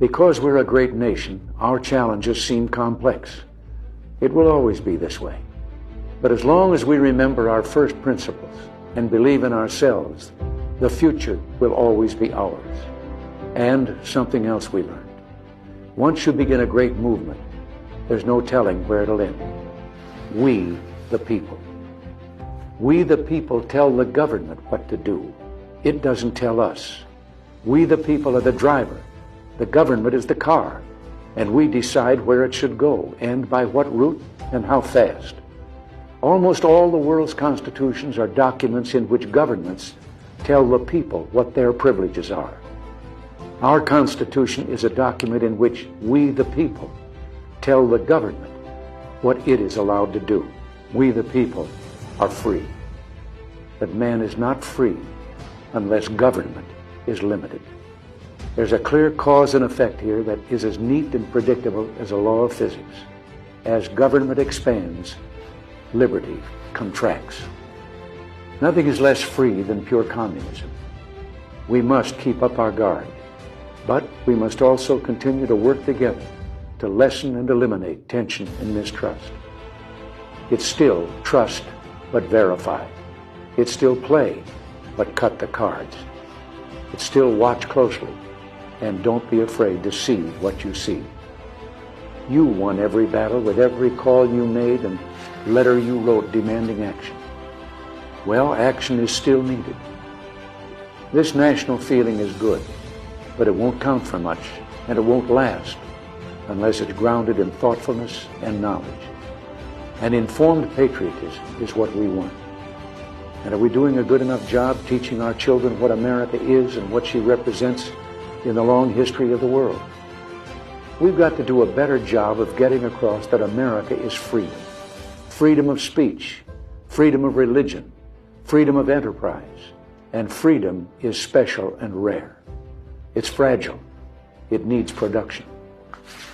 Because we're a great nation, our challenges seem complex. It will always be this way. But as long as we remember our first principles and believe in ourselves, the future will always be ours. And something else we learned. Once you begin a great movement, there's no telling where it'll end. We, the people. We, the people, tell the government what to do. It doesn't tell us. We, the people, are the driver. The government is the car. And we decide where it should go and by what route and how fast. Almost all the world's constitutions are documents in which governments tell the people what their privileges are. Our Constitution is a document in which we, the people, tell the government what it is allowed to do. We, the people, are free. But man is not free unless government is limited. There's a clear cause and effect here that is as neat and predictable as a law of physics. As government expands, liberty contracts. Nothing is less free than pure communism. We must keep up our guard, but we must also continue to work together to lessen and eliminate tension and mistrust. It's still trust, but verify. It's still play, but cut the cards. It's still watch closely, and don't be afraid to see what you see. You won every battle with every call you made and letter you wrote demanding action. Well, action is still needed. This national feeling is good, but it won't count for much, and it won't last unless it's grounded in thoughtfulness and knowledge. An informed patriotism is what we want. And are we doing a good enough job teaching our children what America is and what she represents in the long history of the world? We've got to do a better job of getting across that America is freedom. Freedom of speech, freedom of religion, freedom of enterprise, and freedom is special and rare. It's fragile. It needs production.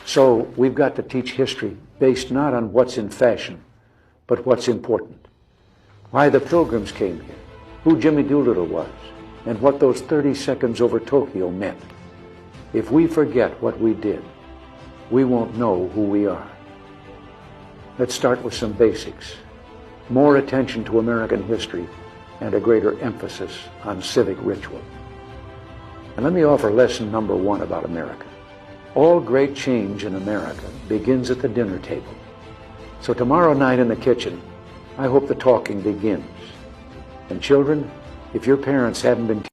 So we've got to teach history based not on what's in fashion, but what's important. Why the Pilgrims came here, who Jimmy Doolittle was, and what those 30 seconds over Tokyo meant. If we forget what we did, we won't know who we are. Let's start with some basics. More attention to American history and a greater emphasis on civic ritual. And let me offer lesson number 1 about America. All great change in America begins at the dinner table. So tomorrow night in the kitchen, I hope the talking begins. And children, if your parents haven't been